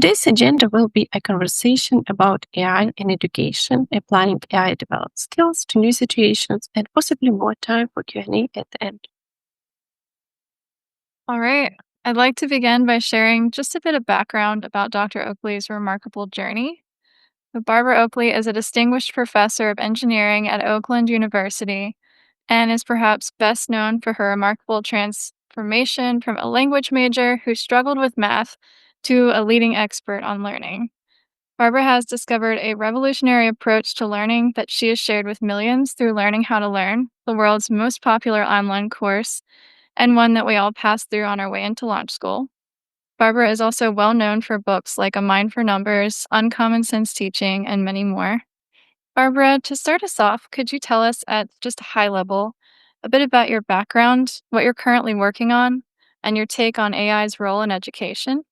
Today's agenda will be a conversation about AI in education, applying AI-developed skills to new situations, and possibly more time for Q&A at the end. All right. I'd like to begin by sharing just a bit of background about Dr. Oakley's remarkable journey. Barbara Oakley is a distinguished professor of engineering at Oakland University and is perhaps best known for her remarkable transformation from a language major who struggled with math to a leading expert on learning. Barbara has discovered a revolutionary approach to learning that she has shared with millions through Learning How to Learn, the world's most popular online course, and one that we all pass through on our way into launch school. Barbara is also well known for books like A Mind for Numbers, Uncommon Sense Teaching, and many more. Barbara, to start us off, could you tell us at just a high level a bit about your background, what you're currently working on, and your take on AI's role in education?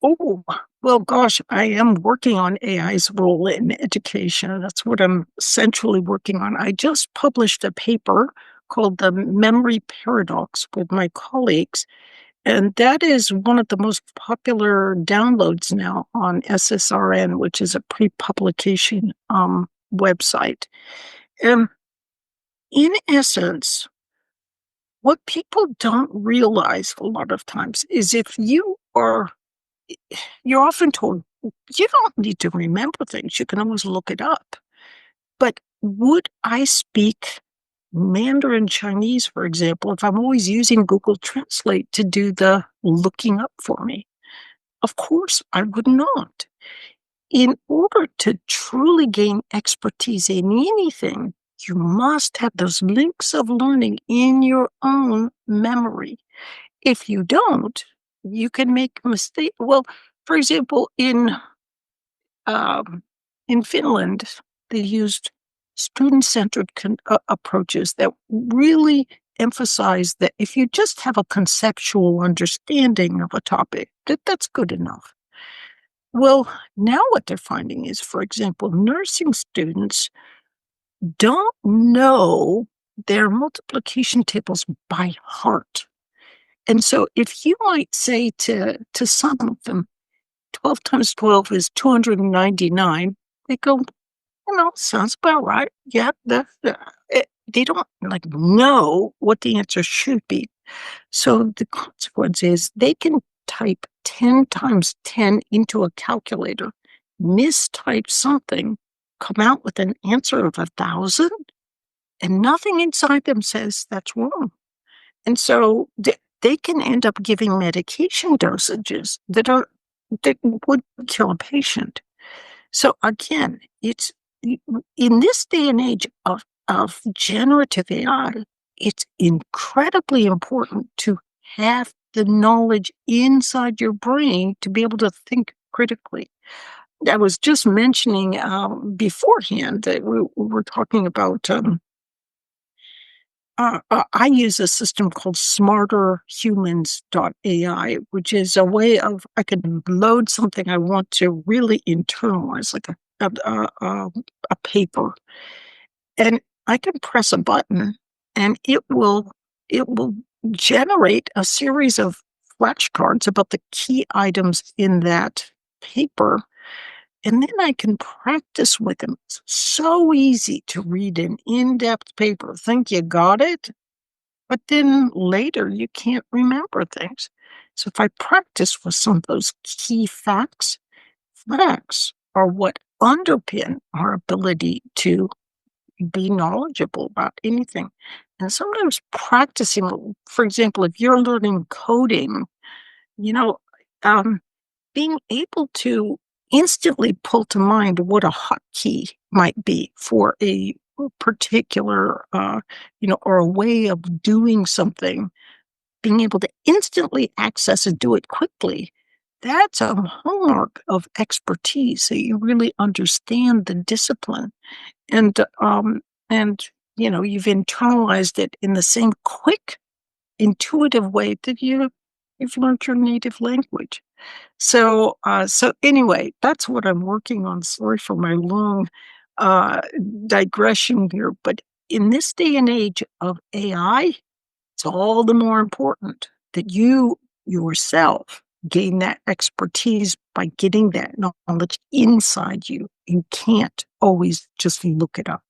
Oh, well, gosh, I am working on AI's role in education. That's what I'm centrally working on. I just published a paper called The Memory Paradox with my colleagues, and that is one of the most popular downloads now on SSRN, which is a pre-publication website. And in essence, what people don't realize a lot of times is you're often told you don't need to remember things. You can always look it up. But would I speak Mandarin Chinese, for example, if I'm always using Google Translate to do the looking up for me? Of course, I would not. In order to truly gain expertise in anything, you must have those links of learning in your own memory. If you don't, you can make mistakes. Well, for example, um, in Finland, they used student-centered approaches that really emphasize that if you just have a conceptual understanding of a topic, that's good enough. Well, now what they're finding is, for example, nursing students don't know their multiplication tables by heart. And so if you might say to some of them, 12 times 12 is 299, they go, sounds about right. Yeah, they don't know what the answer should be. So the consequence is they can type 10 times 10 into a calculator, mistype something, come out with an answer of 1,000, and nothing inside them says that's wrong. And so they can end up giving medication dosages that would kill a patient. So again, it's in this day and age of generative AI, it's incredibly important to have the knowledge inside your brain to be able to think critically. I was just mentioning beforehand that we were talking about I use a system called smarterhumans.ai, which is a way of I can load something I want to really internalize, like a paper, and I can press a button, and it will generate a series of flashcards about the key items in that paper, and then I can practice with them. It's so easy to read an in-depth paper, think you got it, but then later you can't remember things. So if I practice with some of those key facts are what underpin our ability to be knowledgeable about anything. And sometimes practicing, for example, if you're learning coding, you know, um, being able to instantly pull to mind what a hotkey might be for a particular, or a way of doing something, being able to instantly access and do it quickly, that's a hallmark of expertise, that you really understand the discipline. And, you've internalized it in the same quick, intuitive way that you've learned your native language. So anyway, that's what I'm working on. Sorry for my long uh, digression here, but in this day and age of AI, it's all the more important that you yourself gain that expertise by getting that knowledge inside you. You can't always just look it up.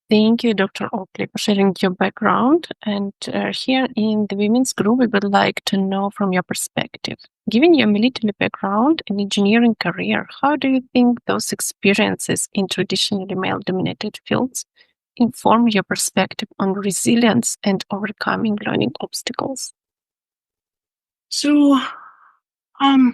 Thank you, Dr. Oakley, for sharing your background. And here in the women's group, we would like to know from your perspective. Given your military background and engineering career, how do you think those experiences in traditionally male-dominated fields inform your perspective on resilience and overcoming learning obstacles? So, I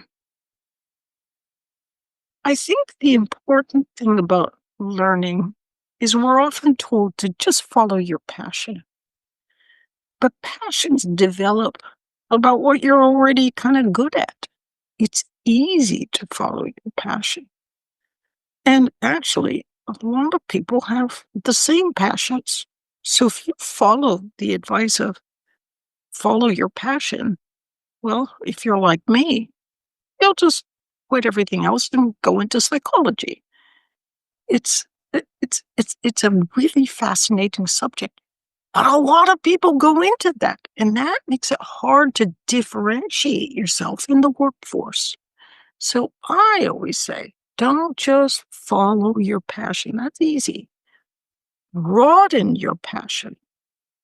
think the important thing about learning is we're often told to just follow your passion. But passions develop about what you're already kind of good at. It's easy to follow your passion. And actually, a lot of people have the same passions. So if you follow the advice of follow your passion, well, if you're like me, you'll just quit everything else and go into psychology. It's it's a really fascinating subject. But a lot of people go into that, and that makes it hard to differentiate yourself in the workforce. So I always say, don't just follow your passion. That's easy. Broaden your passion,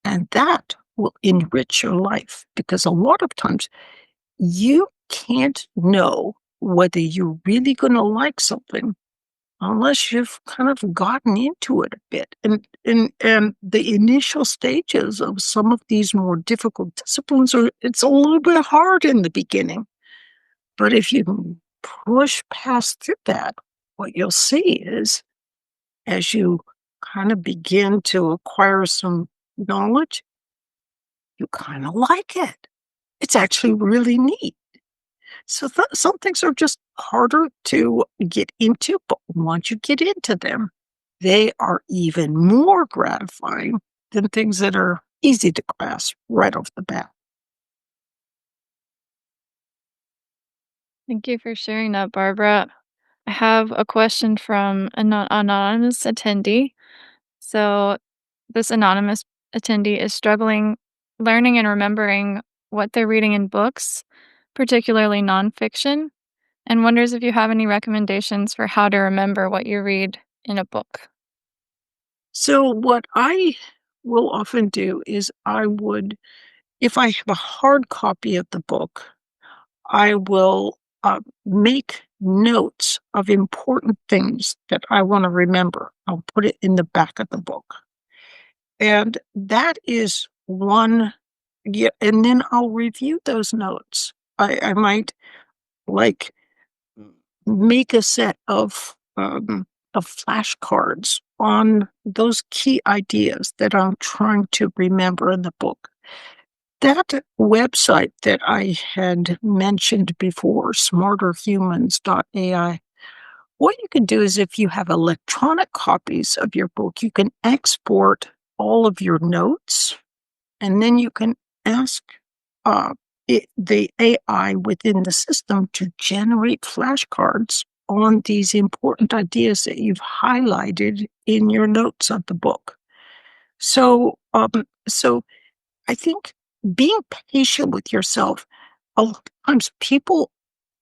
and that will enrich your life because a lot of times you can't know whether you're really going to like something unless you've kind of gotten into it a bit. And the initial stages of some of these more difficult disciplines it's a little bit hard in the beginning. But if you can push past through that, what you'll see is as you kind of begin to acquire some knowledge, you kind of like it. It's actually really neat. So some things are just harder to get into, but once you get into them, they are even more gratifying than things that are easy to grasp right off the bat. Thank you for sharing that, Barbara. I have a question from an anonymous attendee. So, this anonymous attendee is struggling learning and remembering what they're reading in books, particularly nonfiction, and wonders if you have any recommendations for how to remember what you read in a book. So what I will often do is if I have a hard copy of the book, I will make notes of important things that I want to remember. I'll put it in the back of the book. And that is one, yeah, and then I'll review those notes. I might like make a set of flashcards on those key ideas that I'm trying to remember in the book. That website that I had mentioned before, smarterhumans.ai, what you can do is if you have electronic copies of your book, you can export all of your notes, and then you can ask uh, the AI within the system to generate flashcards on these important ideas that you've highlighted in your notes of the book. So I think being patient with yourself, a lot of times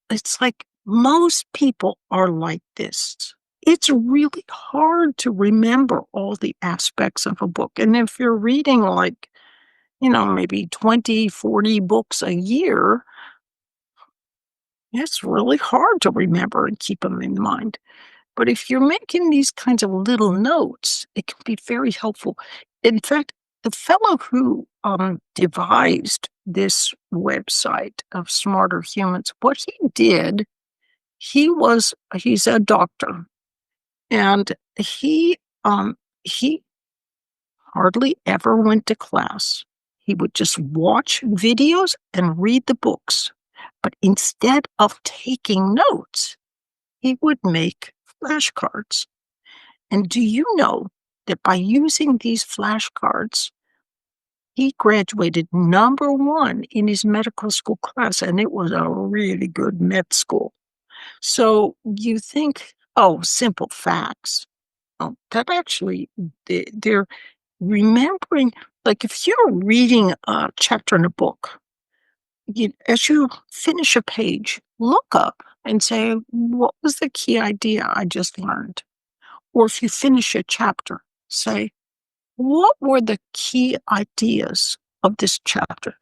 it's like most people are like this. It's really hard to remember all the aspects of a book. And if you're reading like, maybe 20, 40 books a year, it's really hard to remember and keep them in mind. But if you're making these kinds of little notes, it can be very helpful. In fact, the fellow who devised this website of Smarter Humans, what he did, he's a doctor, and he hardly ever went to class. He would just watch videos and read the books. But instead of taking notes, he would make flashcards. And do you know that by using these flashcards, he graduated #1 in his medical school class, and it was a really good med school. So you think, oh, simple facts. Oh, that actually, they're remembering Like if you're reading a chapter in a book, as you finish a page, look up and say, what was the key idea I just learned? Or if you finish a chapter, say, what were the key ideas of this chapter?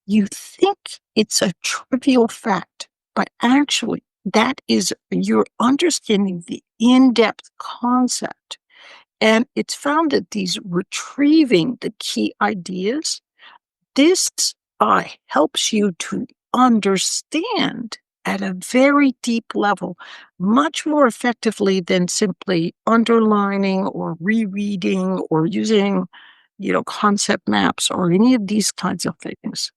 You think it's a trivial fact, but actually, that is you're understanding the in-depth concept. And it's found that these retrieving the key ideas, this helps you to understand at a very deep level, much more effectively than simply underlining or rereading or using, concept maps or any of these kinds of things.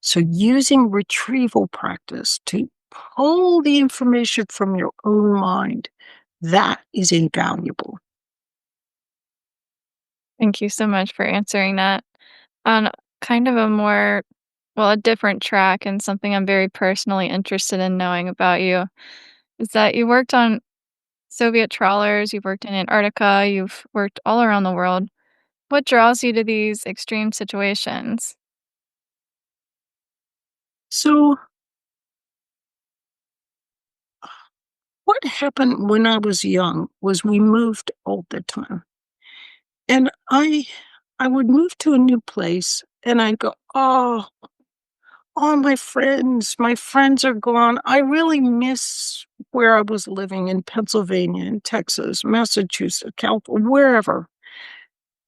So using retrieval practice to pull the information from your own mind, that is invaluable. Thank you so much for answering that. On kind of a more, well, a different track and something I'm very personally interested in knowing about you is that you worked on Soviet trawlers, you've worked in Antarctica, you've worked all around the world. What draws you to these extreme situations? So what happened when I was young was we moved all the time. And I would move to a new place and I'd go, "Oh, all my friends are gone. I really miss where I was living in Pennsylvania, in Texas, Massachusetts, California, wherever."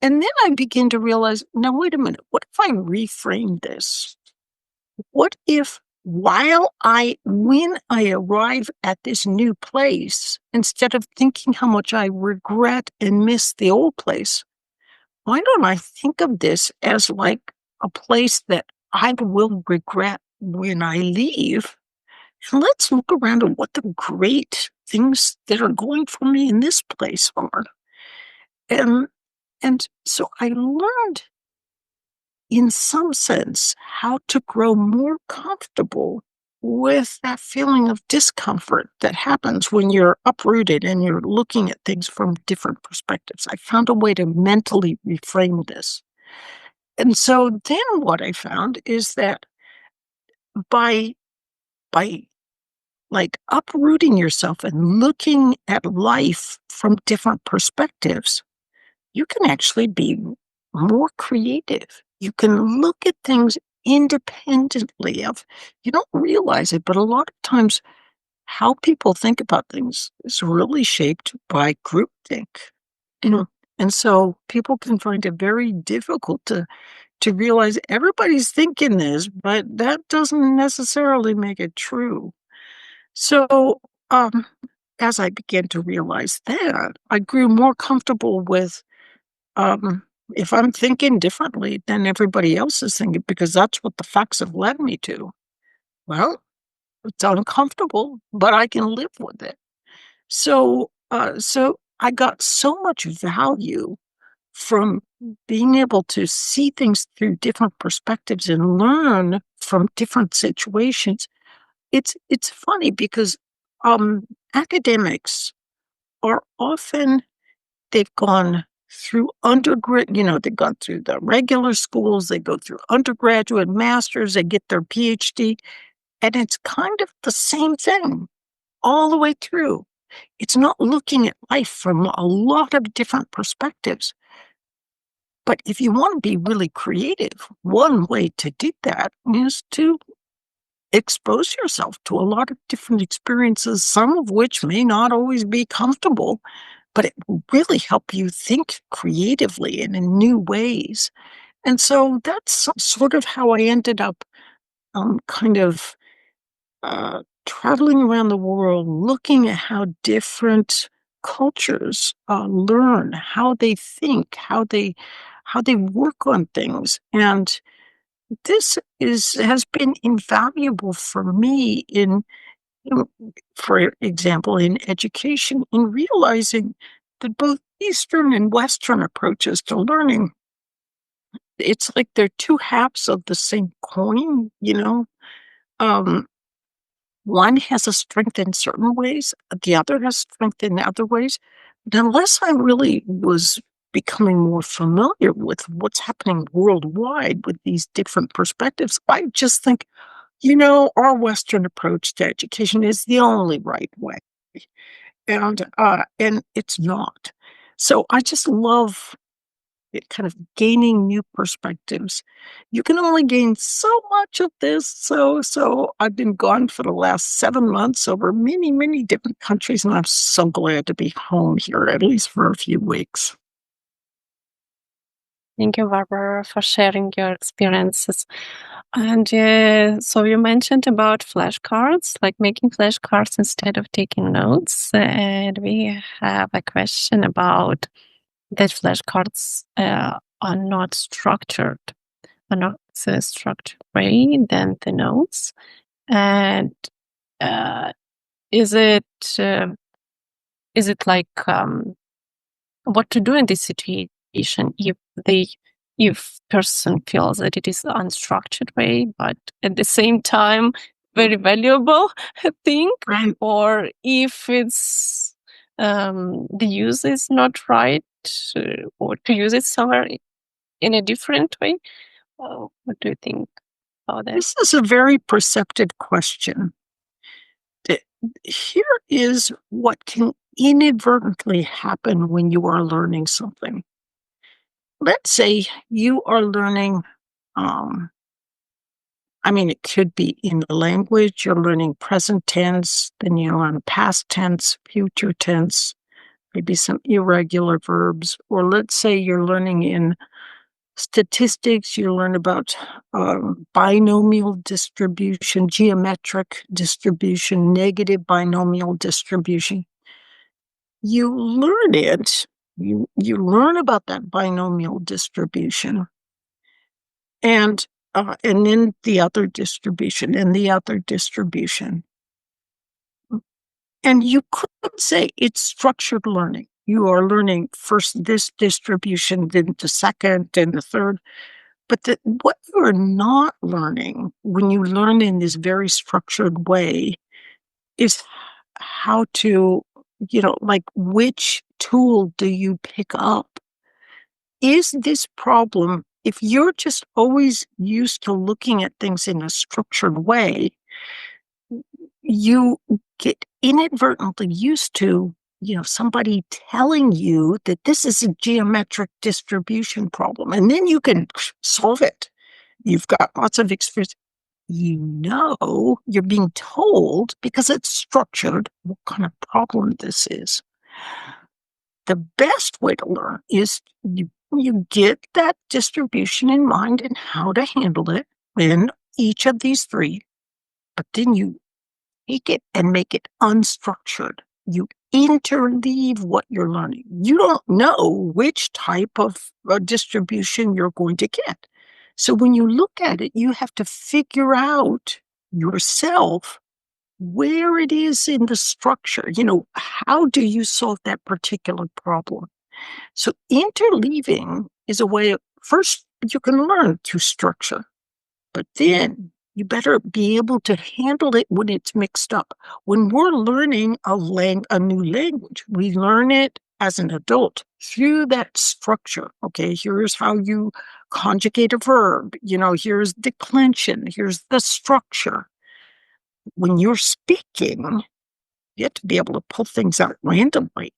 And then I begin to realize, now wait a minute, what if I reframe this? What if when I arrive at this new place, instead of thinking how much I regret and miss the old place, why don't I think of this as like a place that I will regret when I leave? And let's look around at what the great things that are going for me in this place are. And and so I learned in some sense how to grow more comfortable with that feeling of discomfort that happens when you're uprooted and you're looking at things from different perspectives. I found a way to mentally reframe this. And so then what I found is that by by like uprooting yourself and looking at life from different perspectives, you can actually be more creative. You can look at things independently of, you don't realize it, but a lot of times how people think about things is really shaped by groupthink. You know, and so people can find it very difficult to realize everybody's thinking this, but that doesn't necessarily make it true. So, as I began to realize that, I grew more comfortable with, um, if I'm thinking differently than everybody else is thinking, because that's what the facts have led me to. Well, it's uncomfortable, but I can live with it. So I got so much value from being able to see things through different perspectives and learn from different situations. It's funny because academics are often they've gone through undergrad, they've gone through the regular schools, they go through undergraduate, masters, they get their PhD, and it's kind of the same thing all the way through. It's not looking at life from a lot of different perspectives. But if you want to be really creative, one way to do that is to expose yourself to a lot of different experiences, some of which may not always be comfortable, but it will really help you think creatively and in new ways. And so that's sort of how I ended up kind of traveling around the world, looking at how different cultures learn, how they think, how they work on things. And this has been invaluable for me in, for example, in education, in realizing that both Eastern and Western approaches to learning, it's like they're two halves of the same coin. Um, one has a strength in certain ways, the other has strength in other ways. But unless I really was becoming more familiar with what's happening worldwide with these different perspectives, I just think, our Western approach to education is the only right way. And it's not. So I just love it kind of gaining new perspectives. You can only gain so much of this. So I've been gone for the last 7 months over many, many different countries, and I'm so glad to be home here, at least for a few weeks. Thank you, Barbara, for sharing your experiences. And so you mentioned about flashcards, like making flashcards instead of taking notes. And we have a question about that flashcards are not structured, are not the structured way than the notes. And is it like what to do in this situation if person feels that it is unstructured way, but at the same time very valuable thing, Right. or if it's the use is not right, or to use it somewhere in a different way. What do you think about that? This is a very perceptive question. Here is what can inadvertently happen when you are learning something. Let's say you are learning, it could be in the language, you're learning present tense, then you learn past tense, future tense, maybe some irregular verbs, or let's say you're learning in statistics, you learn about binomial distribution, geometric distribution, negative binomial distribution. You learn it, you learn about that binomial distribution, and then the other distribution and the other distribution. And you could say it's structured learning. You are learning first this distribution, then the second, and the third. But what you're not learning when you learn in this very structured way is how to, like which tool do you pick up? Is this problem, if you're just always used to looking at things in a structured way, you get inadvertently used to, somebody telling you that this is a geometric distribution problem, and then you can solve it. You've got lots of experience. You're being told because it's structured what kind of problem this is. The best way to learn is you get that distribution in mind and how to handle it in each of these three, but then you take it and make it unstructured. You interleave what you're learning. You don't know which type of distribution you're going to get. So when you look at it, you have to figure out yourself where it is in the structure. How do you solve that particular problem? So interleaving is a way of, first, you can learn to structure, but then you better be able to handle it when it's mixed up. When we're learning a new language, we learn it as an adult through that structure. Okay, here's how you conjugate a verb. Here's declension. Here's the structure. When you're speaking, you have to be able to pull things out randomly.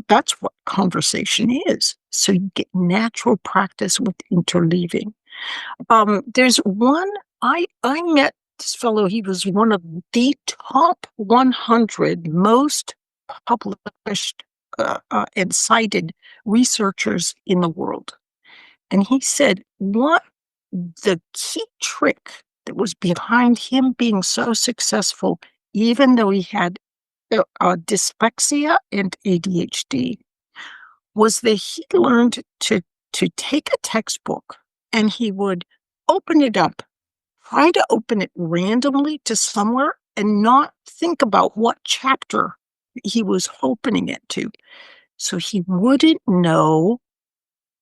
That's what conversation is. So you get natural practice with interleaving. There's one, I met this fellow. He was one of the top 100 most published and cited researchers in the world. And he said what the key trick that was behind him being so successful, even though he had dyslexia and ADHD, was that he learned to take a textbook and he would open it up, try to open it randomly to somewhere and not think about what chapter he was opening it to. So he wouldn't know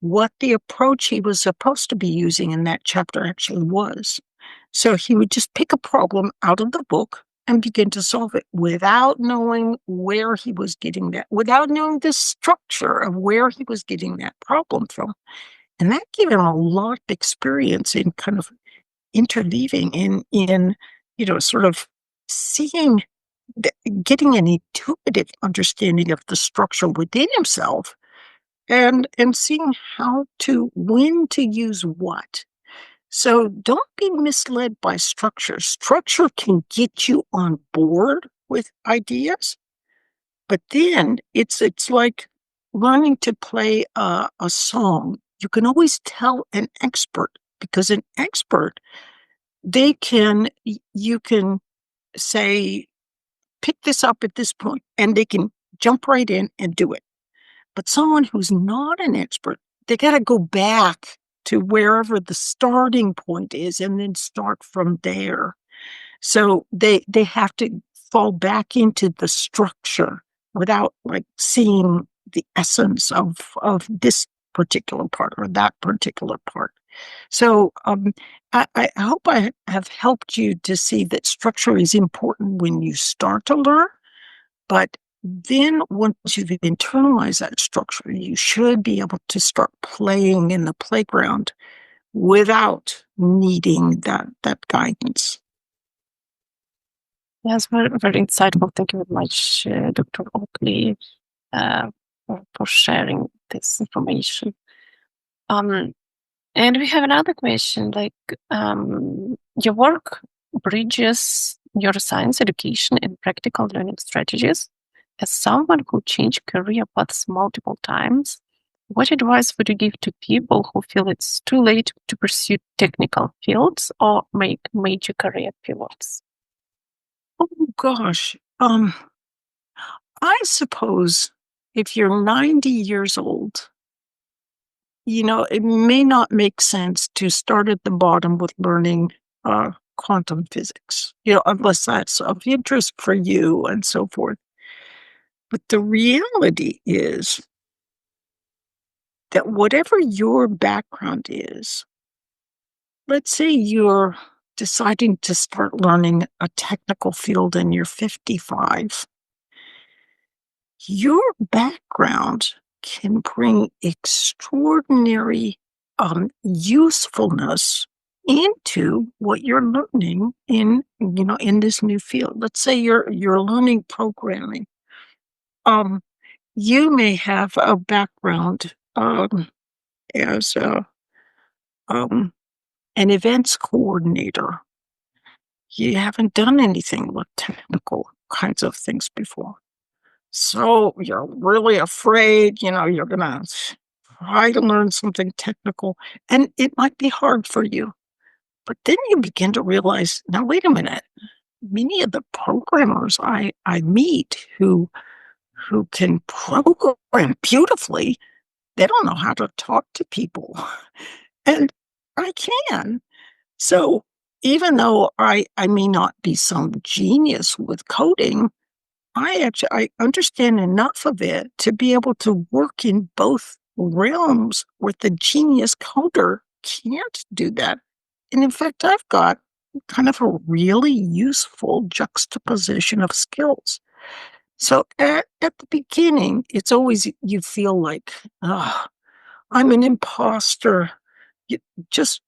what the approach he was supposed to be using in that chapter actually was. So he would just pick a problem out of the book and begin to solve it without knowing where he was getting that, without knowing the structure of where he was getting that problem from. And that gave him a lot of experience in kind of interleaving in sort of seeing, getting an intuitive understanding of the structure within himself and seeing when to use what. So don't be misled by structure. Structure can get you on board with ideas, but then it's like learning to play a song. You can always tell an expert, because an expert, you can say, pick this up at this point, and they can jump right in and do it. But someone who's not an expert, they got to go back to wherever the starting point is and then start from there. So they have to fall back into the structure without like seeing the essence of this particular part or that particular part. So I hope I have helped you to see that structure is important when you start to learn, but then once you've internalized that structure, you should be able to start playing in the playground without needing that guidance. Yes, very, very insightful. Thank you very much, Dr. Oakley, for sharing this information. And we have another question, like your work bridges neuroscience education and practical learning strategies. As someone who changed career paths multiple times, what advice would you give to people who feel it's too late to pursue technical fields or make major career pivots? Oh gosh. I suppose if you're 90 years old, it may not make sense to start at the bottom with learning quantum physics, unless that's of interest for you and so forth. But the reality is that whatever your background is, let's say you're deciding to start learning a technical field and you're 55, your background can bring extraordinary usefulness into what you're learning in this new field. Let's say you're learning programming. You may have a background as an events coordinator. You haven't done anything with technical kinds of things before. So you're really afraid, you're going to try to learn something technical, and it might be hard for you. But then you begin to realize, now, wait a minute. Many of the programmers I meet who can program beautifully, they don't know how to talk to people. And I can. So even though I may not be some genius with coding, I understand enough of it to be able to work in both realms where the genius coder can't do that. And in fact, I've got kind of a really useful juxtaposition of skills. So at the beginning, it's always, you feel like, oh, I'm an imposter. You just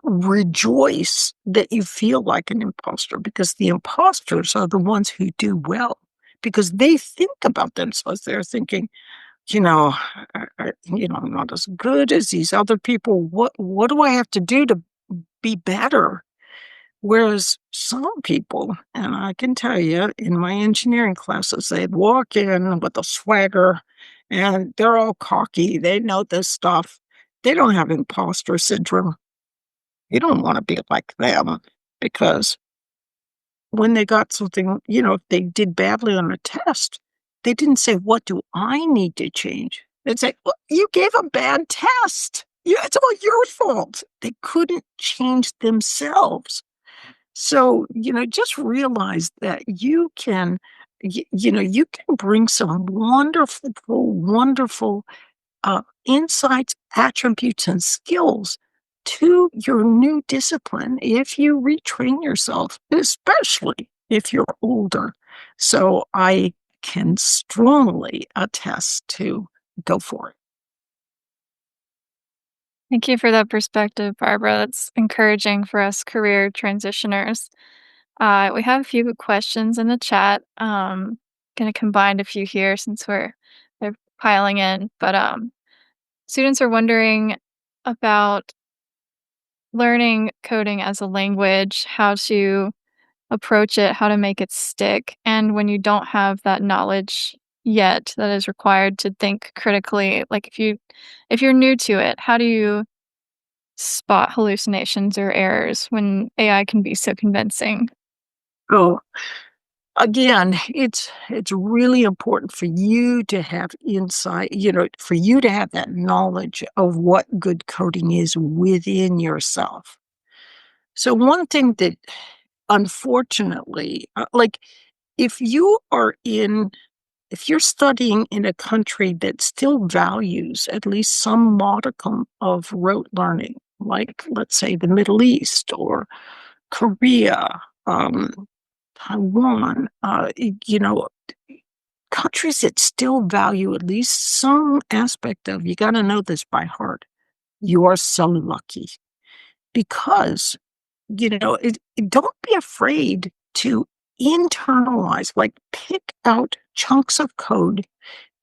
rejoice that you feel like an imposter, because the imposters are the ones who do well, because they think about themselves. They're thinking, I'm not as good as these other people. What do I have to do to be better? Whereas some people, and I can tell you, in my engineering classes, they'd walk in with a swagger and they're all cocky. They know this stuff. They don't have imposter syndrome. You don't want to be like them, because when they got something, if they did badly on a test, they didn't say, what do I need to change? They'd say, well, you gave a bad test. It's all your fault. They couldn't change themselves. So, just realize that you can, you can bring some wonderful insights, attributes, and skills to your new discipline if you retrain yourself, especially if you're older. So I can strongly attest to go for it. Thank you for that perspective, Barbara. That's encouraging for us career transitioners. We have a few questions in the chat. Gonna combine a few here since they're piling in. But students are wondering about learning coding as a language, how to approach it, how to make it stick, and when you don't have that knowledge yet that is required to think critically, like if you're new to it, how do you spot hallucinations or errors when AI can be so convincing? Oh, again, it's really important for you to have insight, for you to have that knowledge of what good coding is within yourself. So one thing that unfortunately, like if you are if you're studying in a country that still values at least some modicum of rote learning, like let's say the Middle East or Korea, Taiwan, countries that still value at least some aspect of, you got to know this by heart. You are so lucky because, don't be afraid to internalize, like pick out chunks of code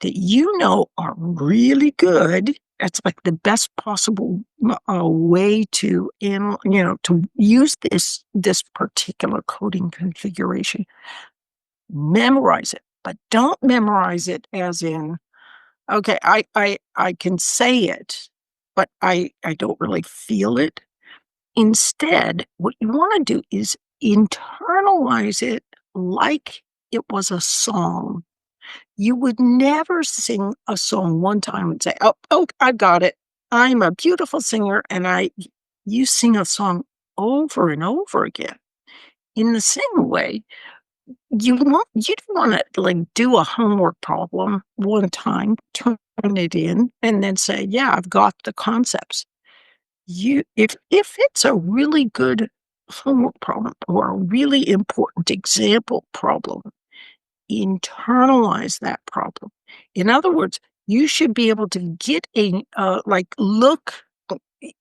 that you know are really good. That's like the best possible way to use this particular coding configuration. Memorize it, but don't memorize it as in, okay, I can say it, but I don't really feel it. Instead, what you want to do is internalize it like it was a song. You would never sing a song one time and say, "Oh, I got it. I'm a beautiful singer," and you sing a song over and over again. In the same way, you don't want to like do a homework problem one time, turn it in, and then say, "Yeah, I've got the concepts." If it's a really good homework problem or a really important example problem, internalize that problem. In other words, you should be able to get look,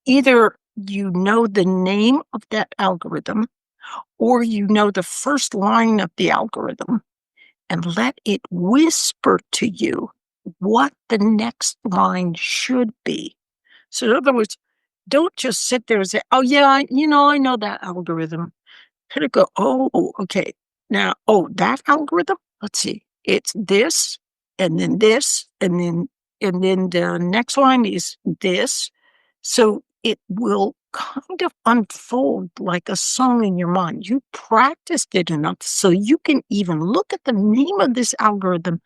either you know the name of that algorithm or you know the first line of the algorithm and let it whisper to you what the next line should be. So in other words, don't just sit there and say, "Oh yeah, I know that algorithm." Kind of go, "Oh, okay. Now, that algorithm, let's see. It's this, and then this, and then the next line is this." So it will kind of unfold like a song in your mind. You practiced it enough so you can even look at the name of this algorithm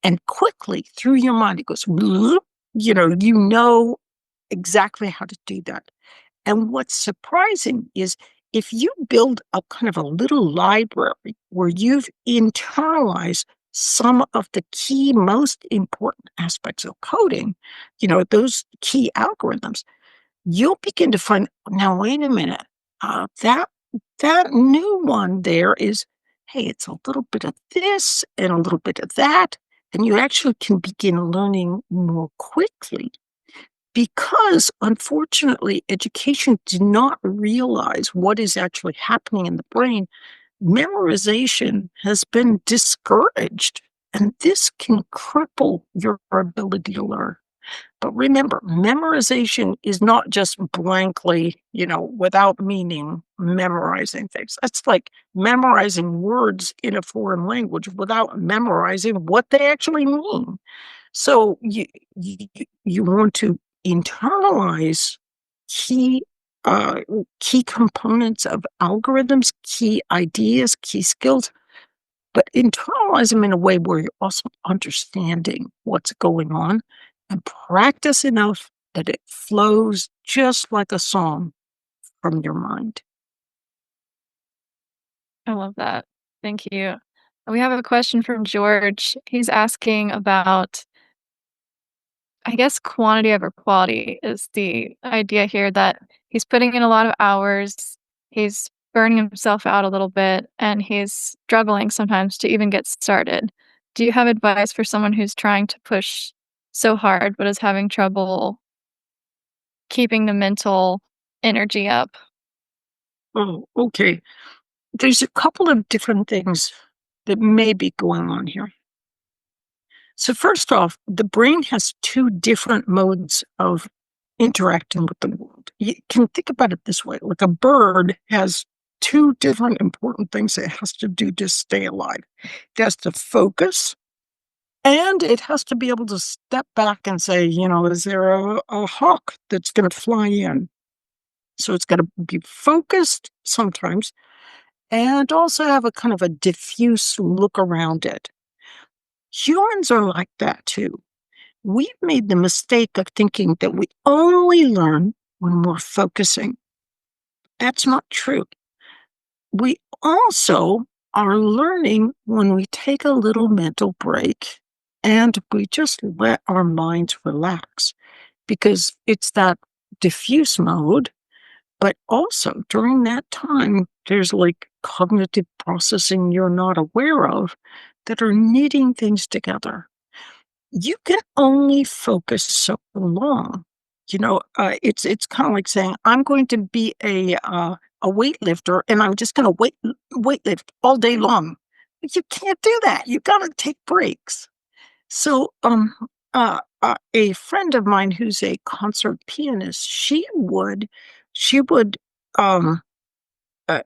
and quickly through your mind it goes, bloop, you know exactly how to do that. And what's surprising is if you build a kind of a little library where you've internalized some of the key, most important aspects of coding, those key algorithms, you'll begin to find, now, wait a minute, that new one there is, hey, it's a little bit of this and a little bit of that. And you actually can begin learning more quickly because unfortunately, education did not realize what is actually happening in the brain. Memorization has been discouraged, and this can cripple your ability to learn. But remember, memorization is not just blankly, without meaning, memorizing things. That's like memorizing words in a foreign language without memorizing what they actually mean. So you want to internalize key key components of algorithms, key ideas, key skills, but internalize them in a way where you're also understanding what's going on and practice enough that it flows just like a song from your mind. I love that. Thank you. We have a question from George. He's asking about, I guess, quantity over quality is the idea here, that He's putting in a lot of hours. He's burning himself out a little bit, and he's struggling sometimes to even get started. Do you have advice for someone who's trying to push so hard but is having trouble keeping the mental energy up? Oh, okay. There's a couple of different things that may be going on here. So first off, the brain has two different modes of interacting with the world. You can think about it this way, like a bird has two different important things it has to do to stay alive. It has to focus, and it has to be able to step back and say, is there a hawk that's going to fly in? So it's got to be focused sometimes and also have a kind of a diffuse look around it. Humans are like that too. We've made the mistake of thinking that we only learn when we're focusing. That's not true. We also are learning when we take a little mental break and we just let our minds relax, because it's that diffuse mode. But also during that time, there's like cognitive processing you're not aware of that are knitting things together. You can only focus so long. It's kind of like saying, I'm going to be a weightlifter and I'm just going to weightlift all day long. You can't do that. You got to take breaks. So, a friend of mine who's a concert pianist, she would, um, uh,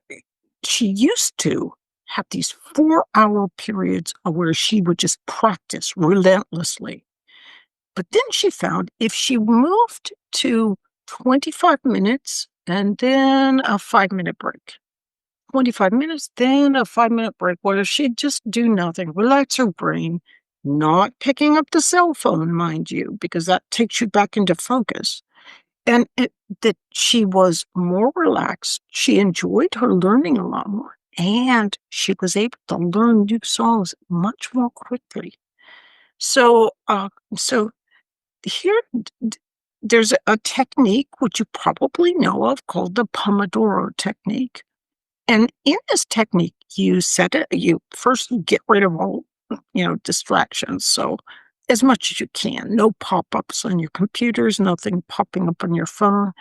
she used to have these 4-hour periods where she would just practice relentlessly. But then she found if she moved to 25 minutes and then a 5-minute break, 25 minutes, then a 5-minute break, where she'd just do nothing, relax her brain, not picking up the cell phone, mind you, because that takes you back into focus. And that she was more relaxed. She enjoyed her learning a lot more. And she was able to learn new songs much more quickly. So here, there's a technique which you probably know of called the Pomodoro technique. And in this technique, you first get rid of all, distractions. So as much as you can, no pop-ups on your computers, nothing popping up on your phone.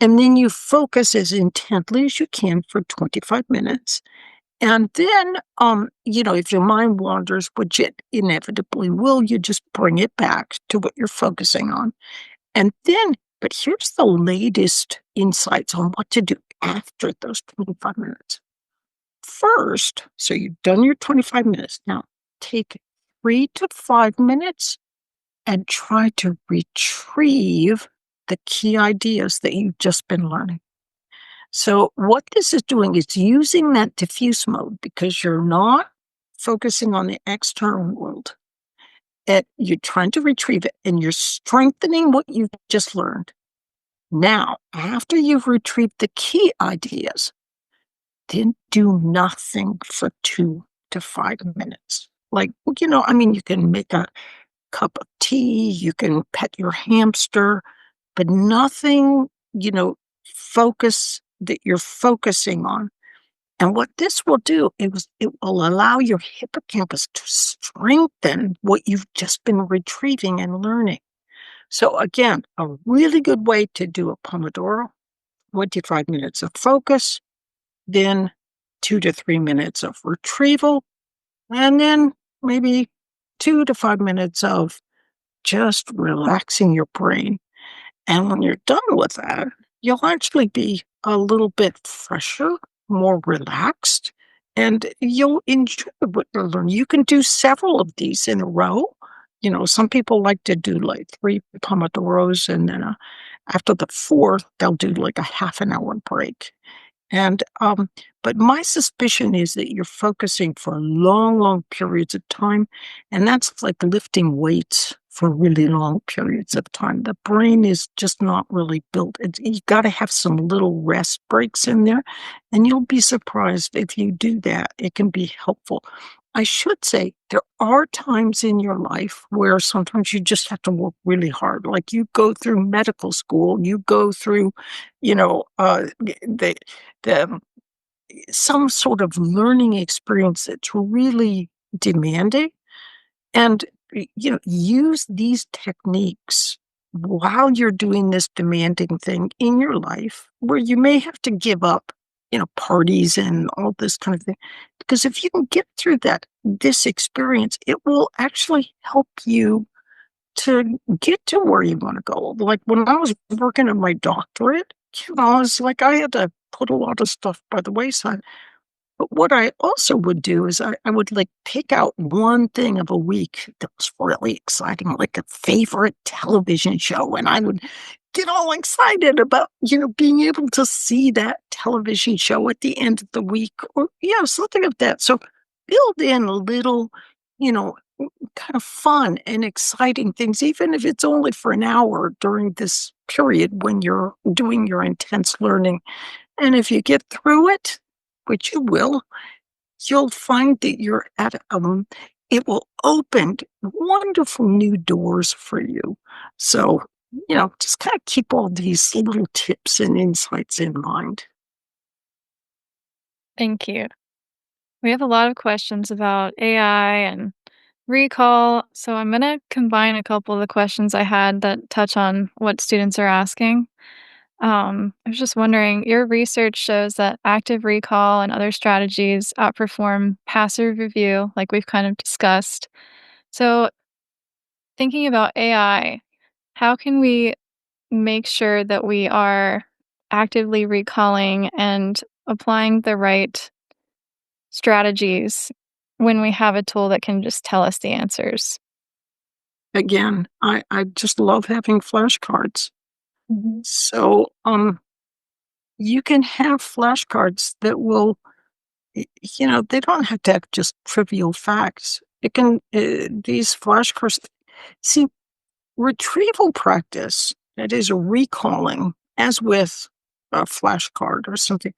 And then you focus as intently as you can for 25 minutes. And then, if your mind wanders, which it inevitably will, you just bring it back to what you're focusing on. And then, but here's the latest insights on what to do after those 25 minutes. First, so you've done your 25 minutes. Now, take 3 to 5 minutes and try to retrieve the key ideas that you've just been learning. So what this is doing is using that diffuse mode, because you're not focusing on the external world. You're trying to retrieve it and you're strengthening what you've just learned. Now, after you've retrieved the key ideas, then do nothing for 2 to 5 minutes. Like, you can make a cup of tea, you can pet your hamster, but nothing, focus that you're focusing on. And what this will do is it will allow your hippocampus to strengthen what you've just been retrieving and learning. So again, a really good way to do a Pomodoro: 25 minutes of focus, then 2 to 3 minutes of retrieval, and then maybe 2 to 5 minutes of just relaxing your brain. And when you're done with that, you'll actually be a little bit fresher, more relaxed, and you'll enjoy what you're learning. You can do several of these in a row. Some people like to do like 3 Pomodoros, and then after the fourth, they'll do like a half an hour break. And but my suspicion is that you're focusing for long, long periods of time, and that's like lifting weights for really long periods of time. The brain is just not really built. You got to have some little rest breaks in there, and you'll be surprised if you do that. It can be helpful. I should say there are times in your life where sometimes you just have to work really hard. Like you go through medical school, you go through, you know, the some sort of learning experience that's really demanding. And, use these techniques while you're doing this demanding thing in your life where you may have to give up, parties and all this kind of thing. Because if you can get through this experience, it will actually help you to get to where you want to go. Like when I was working on my doctorate, I was like, I had to put a lot of stuff by the wayside. But what I also would do is I would like pick out one thing of a week that was really exciting, like a favorite television show. And I would get all excited about, being able to see that television show at the end of the week or, something of that. So build in a little, you know, kind of fun and exciting things, even if it's only for an hour during this period when you're doing your intense learning. And if you get through it, which you will, you'll find that you're at it will open wonderful new doors for you. So, just kind of keep all these little tips and insights in mind. Thank you. We have a lot of questions about AI and recall, so I'm going to combine a couple of the questions I had that touch on what students are asking. I was just wondering, your research shows that active recall and other strategies outperform passive review, like we've kind of discussed. So, thinking about AI, how can we make sure that we are actively recalling and applying the right strategies when we have a tool that can just tell us the answers? Again, I just love having flashcards. Mhm. So, you can have flashcards that will, they don't have to have just trivial facts. It can, these flashcards, see, retrieval practice, that is recalling, as with a flashcard or something,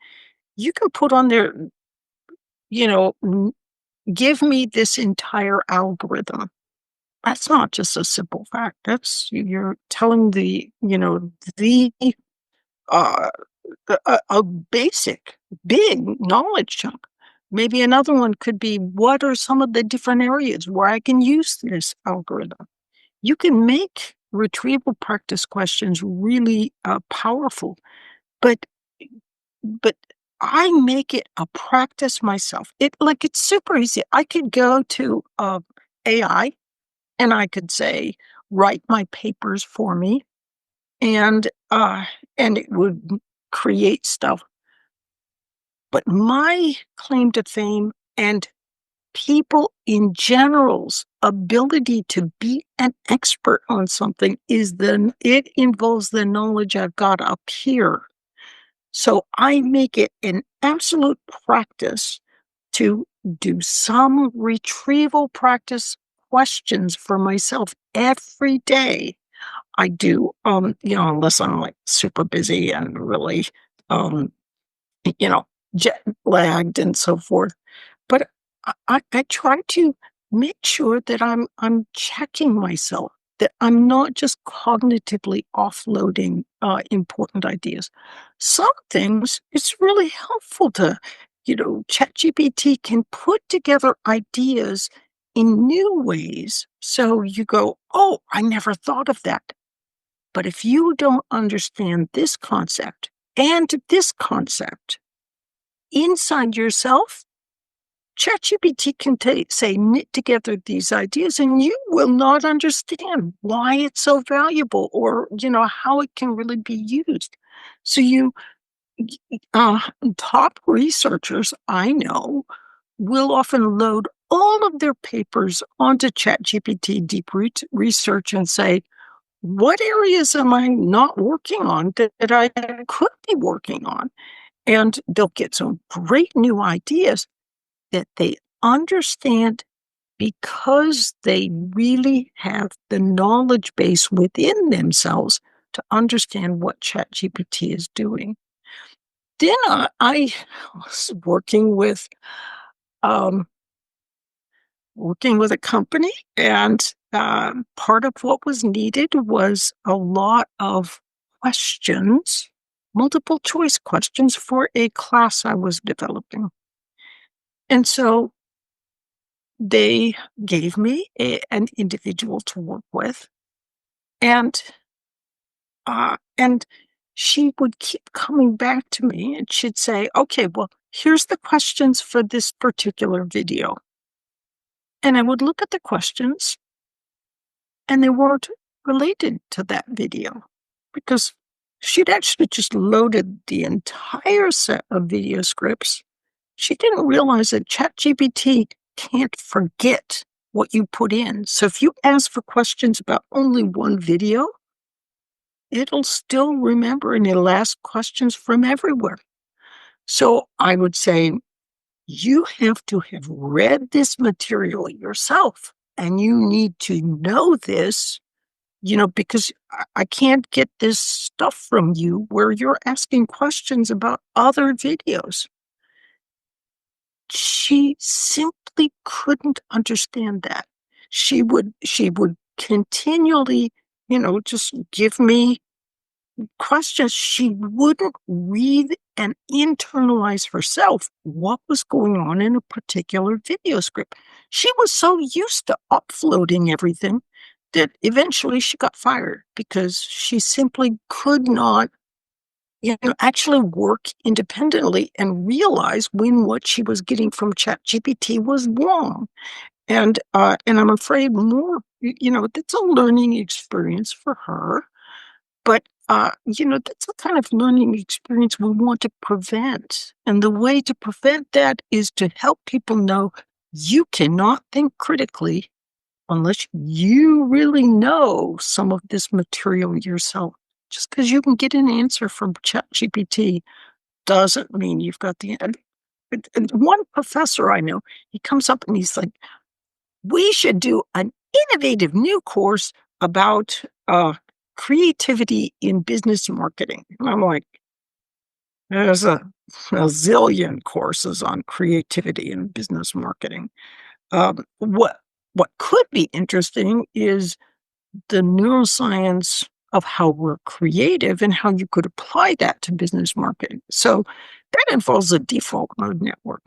you can put on there, you know, "N- give me this entire algorithm." That's not just a simple fact. You're telling the uh, a basic, big knowledge chunk. Maybe another one could be, what are some of the different areas where I can use this algorithm? You can make retrieval practice questions really powerful, but but I make it a practice myself. It's super easy. I could go to AI and I could say, write my papers for me, and it would create stuff. But my claim to fame and people in general's ability to be an expert on something is then it involves the knowledge I've got up here. So I make it an absolute practice to do some retrieval practice questions for myself every day. I do, unless I'm like super busy and really, um, you know, jet lagged and so forth. But I try to make sure that I'm checking myself, that I'm not just cognitively offloading important ideas. Some things it's really helpful to, ChatGPT can put together ideas in new ways. So you go, oh, I never thought of that. But if you don't understand this concept and this concept inside yourself, ChatGPT can say, knit together these ideas, and you will not understand why it's so valuable or, how it can really be used. So uh, top researchers I know will often load all of their papers onto ChatGPT Deep Research and say, what areas am I not working on that I could be working on? And they'll get some great new ideas that they understand because they really have the knowledge base within themselves to understand what ChatGPT is doing. Then I was working with um, working with a company, and part of what was needed was a lot of questions, multiple choice questions for a class I was developing. And so they gave me an individual to work with, and and she would keep coming back to me, and she'd say, "Okay, well, here's the questions for this particular video." And I would look at the questions, and they weren't related to that video because she'd actually just loaded the entire set of video scripts. She didn't realize that ChatGPT can't forget what you put in. So if you ask for questions about only one video, it'll still remember and it'll ask questions from everywhere. So I would say, you have to have read this material yourself, and you need to know this, because I can't get this stuff from you where you're asking questions about other videos. She simply couldn't understand that. She would continually, just give me questions. She wouldn't read and internalize herself what was going on in a particular video script. She was so used to uploading everything that eventually she got fired because she simply could not, actually work independently and realize when what she was getting from ChatGPT was wrong. And I'm afraid more, that's a learning experience for her. But, that's the kind of learning experience we want to prevent. And the way to prevent that is to help people know you cannot think critically unless you really know some of this material yourself. Just because you can get an answer from ChatGPT doesn't mean you've got the and one professor I know, he comes up and he's like, "We should do an innovative new course about creativity in business marketing." And I'm like, there's a zillion courses on creativity in business marketing. What could be interesting is the neuroscience of how we're creative and how you could apply that to business marketing. So that involves a default mode network.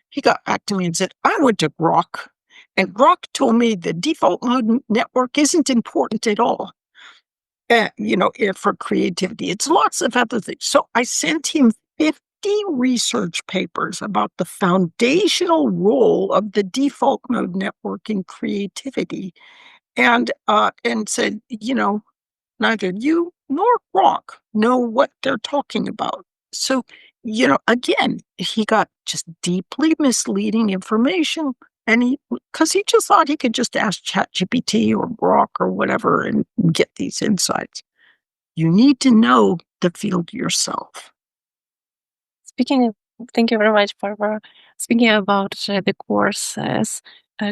He got back to me and said, "I went to Grok, and Grok told me the default mode network isn't important at all, for creativity. It's lots of other things." So I sent him 50 research papers about the foundational role of the default mode network in creativity, and said, neither you nor Grok know what they're talking about. So, again, he got just deeply misleading information, and because he just thought he could just ask ChatGPT or Grok or whatever and get these insights. You need to know the field yourself. Thank you very much, Barbara. Speaking about the courses,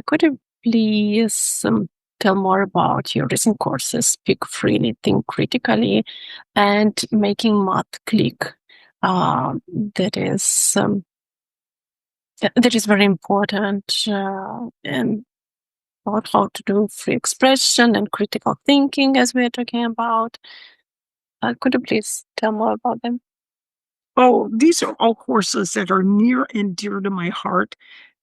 could you please tell more about your recent courses, Speak Freely, Think Critically, and Making Math Click? That is very important, and about how to do free expression and critical thinking, as we are talking about. Could you please tell more about them? Oh, these are all courses that are near and dear to my heart.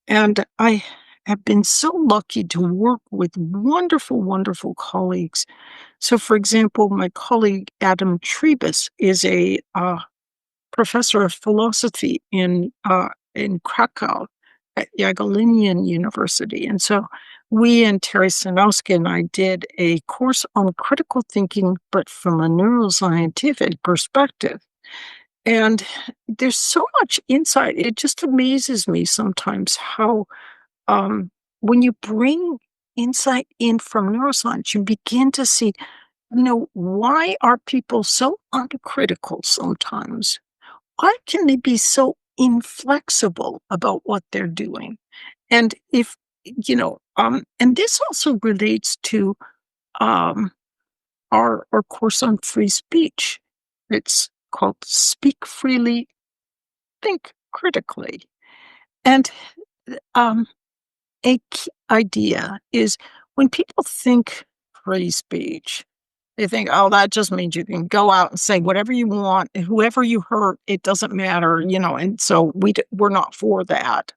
And I have been so lucky to work with wonderful, wonderful colleagues. So, for example, my colleague Adam Trebus is a professor of philosophy in Krakow at Jagiellonian University. And so we and Terry Sanowski and I did a course on critical thinking, but from a neuroscientific perspective. And there's so much insight. It just amazes me sometimes how, when you bring insight in from neuroscience, you begin to see, why are people so uncritical sometimes? Why can they be so inflexible about what they're doing? And and this also relates to our course on free speech. It's called Speak Freely, Think Critically. And a key idea is when people think free speech, they think, oh, that just means you can go out and say whatever you want, and whoever you hurt, it doesn't matter, and so we're not for that.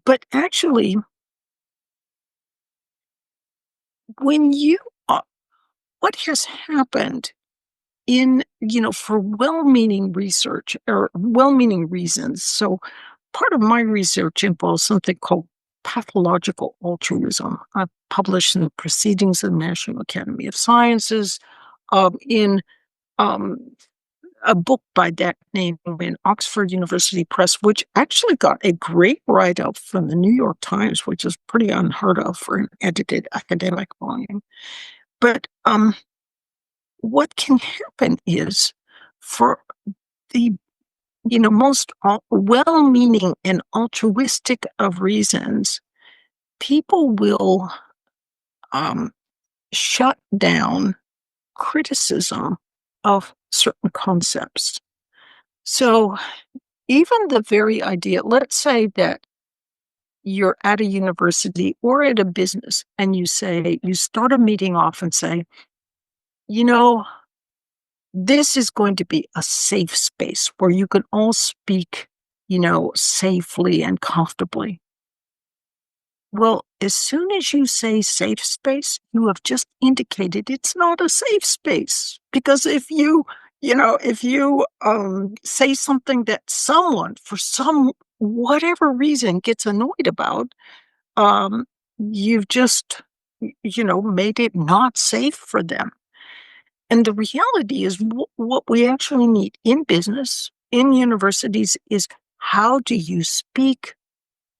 But actually, when you, what has happened for well-meaning research or well-meaning reasons. So part of my research involves something called pathological altruism. I published in the Proceedings of the National Academy of Sciences in um, a book by that name in Oxford University Press, which actually got a great write-up from the New York Times, which is pretty unheard of for an edited academic volume. But what can happen is for the most well-meaning and altruistic of reasons, people will shut down criticism of certain concepts. So even the very idea, let's say that you're at a university or at a business and you start a meeting off and say, you know, this is going to be a safe space where you can all speak, safely and comfortably. Well, as soon as you say safe space, you have just indicated it's not a safe space. Because if you say something that someone, for some whatever reason, gets annoyed about, um, you've just, made it not safe for them. And the reality is what we actually need in business, in universities, is how do you speak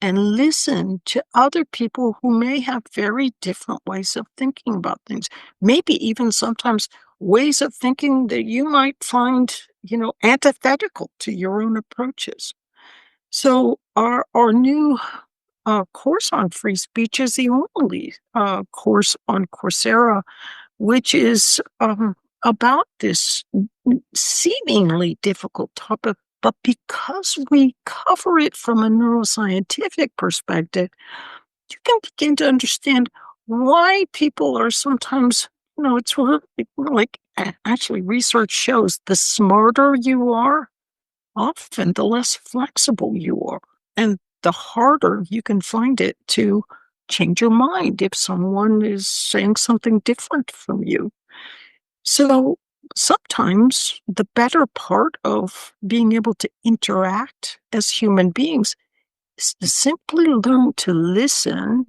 and listen to other people who may have very different ways of thinking about things, maybe even sometimes ways of thinking that you might find, antithetical to your own approaches. So our new course on free speech is the only course on Coursera which is about this seemingly difficult topic. But because we cover it from a neuroscientific perspective, you can begin to understand why people are sometimes, it's like actually research shows the smarter you are, often the less flexible you are. And the harder you can find it to change your mind if someone is saying something different from you. So sometimes the better part of being able to interact as human beings is to simply learn to listen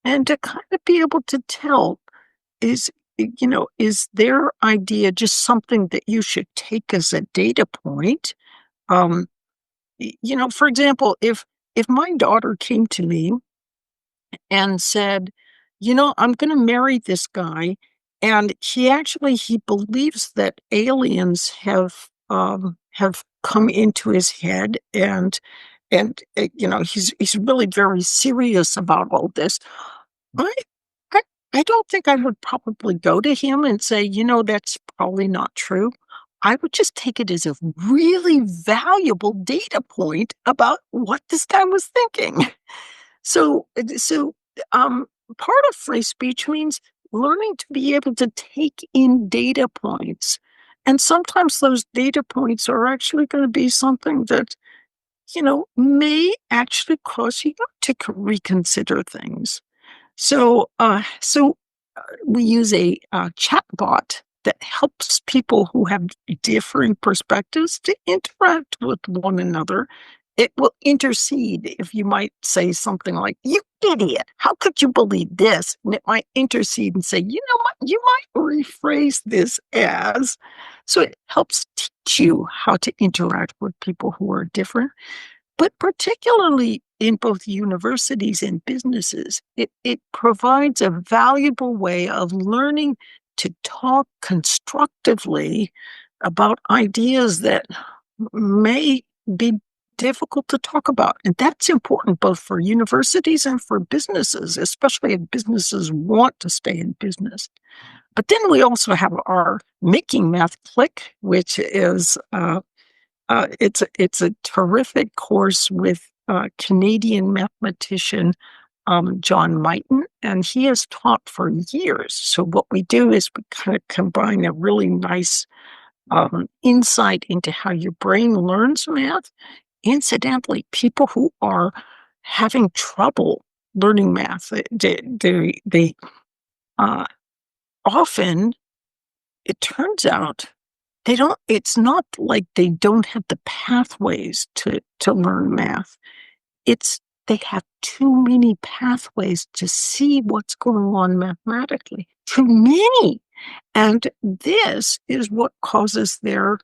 and to kind of be able to tell is is their idea just something that you should take as a data point? Um, for example, if my daughter came to me and said, I'm going to marry this guy, and he believes that aliens have come into his head, and he's really very serious about all this. I, I I don't think I would probably go to him and say, that's probably not true. I would just take it as a really valuable data point about what this guy was thinking. So, part of free speech means learning to be able to take in data points. And sometimes those data points are actually going to be something that, may actually cause you to reconsider things. So we use a chat bot that helps people who have differing perspectives to interact with one another. It will intercede if you might say something like, "You idiot, how could you believe this?" And it might intercede and say, "You know what, you might rephrase this as." So it helps teach you how to interact with people who are different. But particularly in both universities and businesses, it provides a valuable way of learning to talk constructively about ideas that may be difficult to talk about. And that's important both for universities and for businesses, especially if businesses want to stay in business. But then we also have our Making Math Click, which is it's a terrific course with Canadian mathematician John Mighton, and he has taught for years. So what we do is we kind of combine a really nice insight into how your brain learns math. Incidentally, people who are having trouble learning math, they often, it turns out, they don't. It's not like they don't have the pathways to learn math. It's they have too many pathways to see what's going on mathematically. Too many. And this is what causes their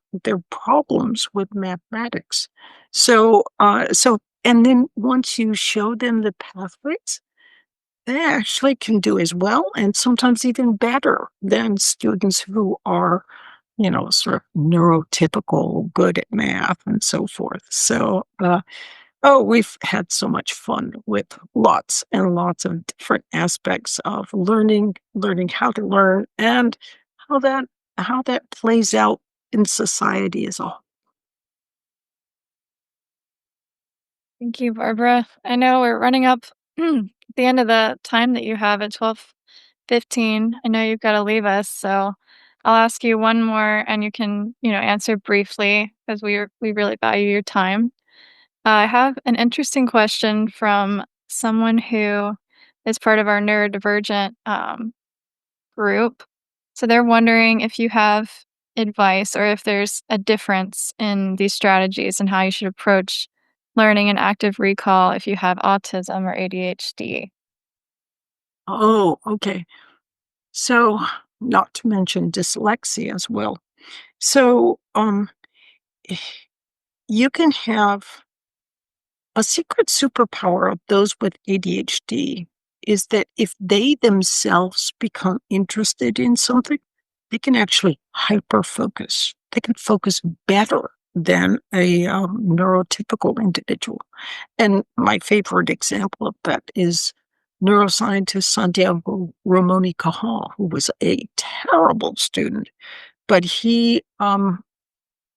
problems with mathematics. And then once you show them the pathways, they actually can do as well and sometimes even better than students who are, sort of neurotypical, good at math and so forth. Oh, we've had so much fun with lots and lots of different aspects of learning how to learn, and how that plays out in society as a whole. Thank you, Barbara. I know we're running up at the end of the time that you have at 12:15. I know you've got to leave us, so I'll ask you one more and you can, answer briefly because we really value your time. I have an interesting question from someone who is part of our neurodivergent group. So they're wondering if you have advice or if there's a difference in these strategies and how you should approach learning and active recall if you have autism or ADHD. Oh, okay. So, not to mention dyslexia as well. So, you can have a secret superpower of those with ADHD is that if they themselves become interested in something, they can actually hyper focus. They can focus better than a neurotypical individual. And my favorite example of that is neuroscientist Santiago Ramon y Cajal, who was a terrible student, but he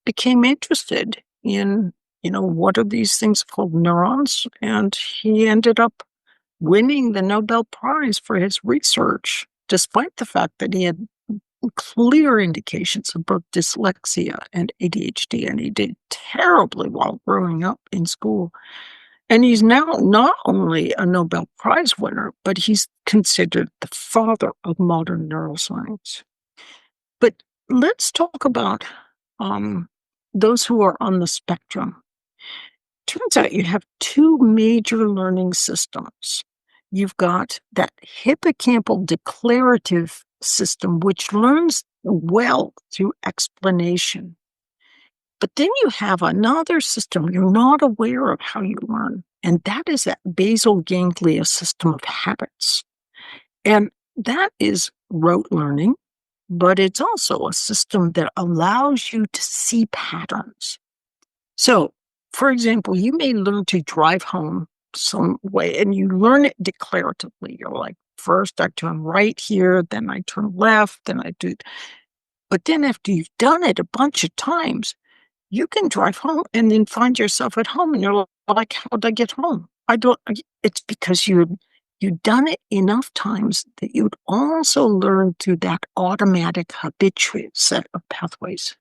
became interested in, what are these things called neurons? And he ended up winning the Nobel Prize for his research, despite the fact that he had clear indications of both dyslexia and ADHD, and he did terribly while growing up in school. And he's now not only a Nobel Prize winner, but he's considered the father of modern neuroscience. But let's talk about those who are on the spectrum. Turns out you have two major learning systems. You've got that hippocampal declarative system, which learns well through explanation. But then you have another system you're not aware of how you learn, and that is that basal ganglia system of habits. And that is rote learning, but it's also a system that allows you to see patterns. So, for example, you may learn to drive home some way and you learn it declaratively. You're like, first I turn right here, then I turn left, then I do. But then after you've done it a bunch of times, you can drive home and then find yourself at home and you're like, how'd I get home? It's because you'd done it enough times that you'd also learn through that automatic habitual set of pathways.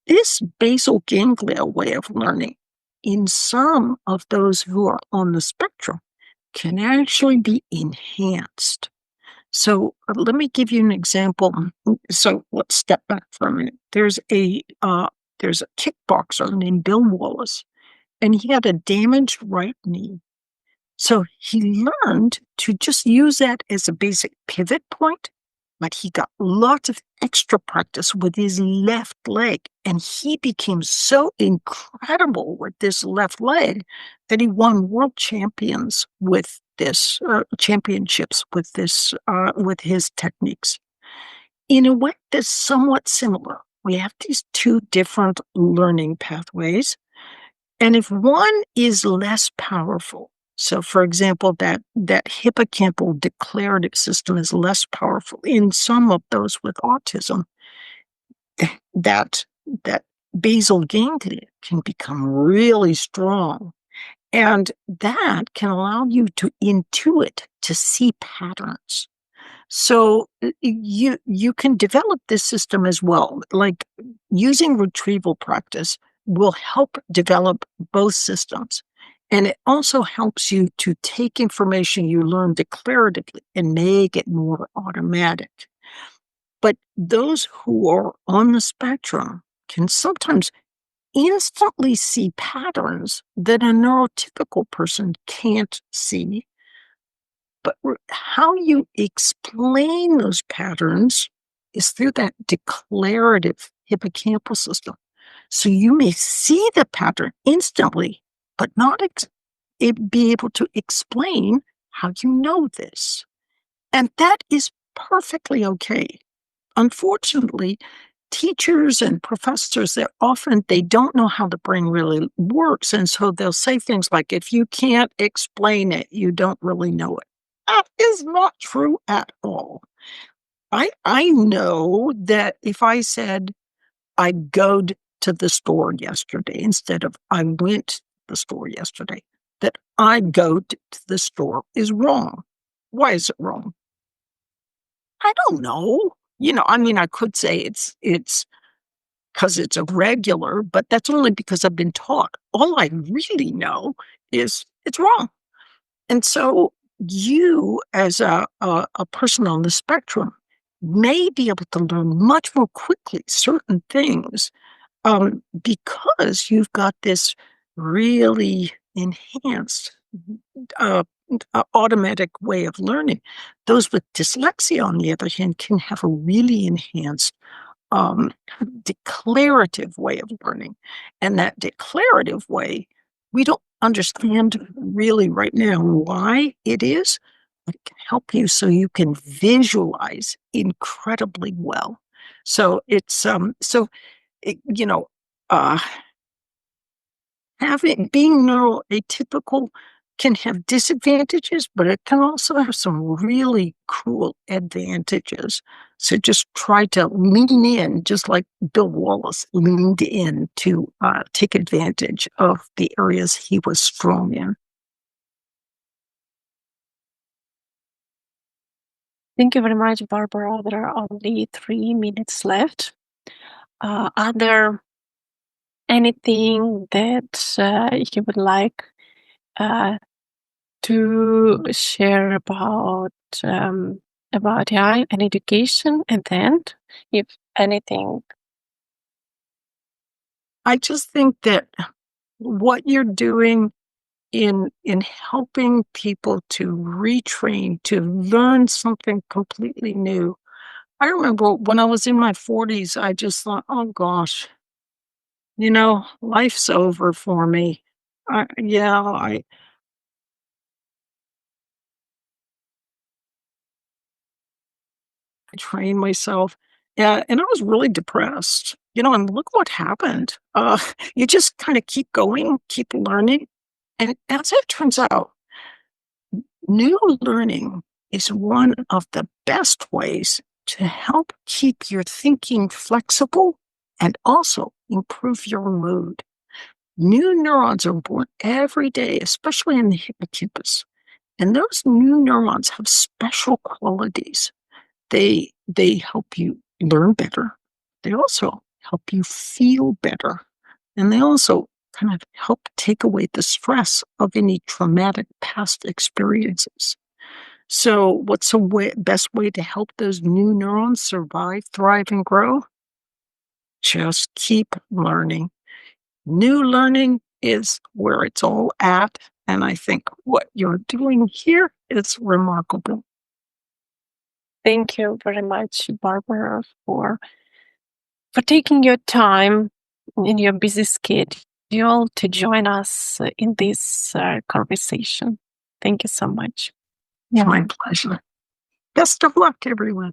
This basal ganglia way of learning in some of those who are on the spectrum can actually be enhanced. So let me give you an example. So let's step back for a minute. There's a kickboxer named Bill Wallace, and he had a damaged right knee. So he learned to just use that as a basic pivot point, but he got lots of extra practice with his left leg. And he became so incredible with this left leg that he won world champions with this championships with this with his techniques. In a way that's somewhat similar. We have these two different learning pathways. And if one is less powerful, so for example, that hippocampal declarative system is less powerful in some of those with autism, that basal ganglia can become really strong. And that can allow you to intuit, to see patterns. So you can develop this system as well. Like using retrieval practice will help develop both systems. And it also helps you to take information you learn declaratively and make it more automatic. But those who are on the spectrum can sometimes instantly see patterns that a neurotypical person can't see. But how you explain those patterns is through that declarative hippocampal system. So you may see the pattern instantly, but not be able to explain how you know this. And that is perfectly okay. Unfortunately, teachers and professors, they don't know how the brain really works. And so they'll say things like, if you can't explain it, you don't really know it. That is not true at all. I know that if I said I goed to the store yesterday instead of I went to the store yesterday, that I goed to the store is wrong. Why is it wrong? I don't know. I could say it's because it's irregular, but that's only because I've been taught. All I really know is it's wrong. And so you, as a person on the spectrum, may be able to learn much more quickly certain things because you've got this really enhanced uh, automatic way of learning. Those with dyslexia, on the other hand, can have a really enhanced um, declarative way of learning. And that declarative way, we don't understand really right now why it is, but it can help you so you can visualize incredibly well. So it, uh, being neuroatypical can have disadvantages, but it can also have some really cool advantages. So just try to lean in, just like Bill Wallace leaned in to take advantage of the areas he was strong in. Thank you very much, Barbara. There are only 3 minutes left. Are there anything that you would like to share about AI and education? And then, if anything, I just think that what you're doing in helping people to retrain, to learn something completely new. I remember when I was in my 40s, I just thought, oh gosh, life's over for me. I trained myself. Yeah, and I was really depressed. And look what happened. You just kind of keep going, keep learning. And as it turns out, new learning is one of the best ways to help keep your thinking flexible and also improve your mood. New neurons are born every day, especially in the hippocampus. And those new neurons have special qualities. They help you learn better. They also help you feel better. And they also kind of help take away the stress of any traumatic past experiences. So what's the best way to help those new neurons survive, thrive, and grow? Just keep learning. New learning is where it's all at. And I think what you're doing here is remarkable. thank you very much, Barbara, for taking your time in your busy schedule to join us in this conversation. Thank you so much. My pleasure. Best of luck, everyone.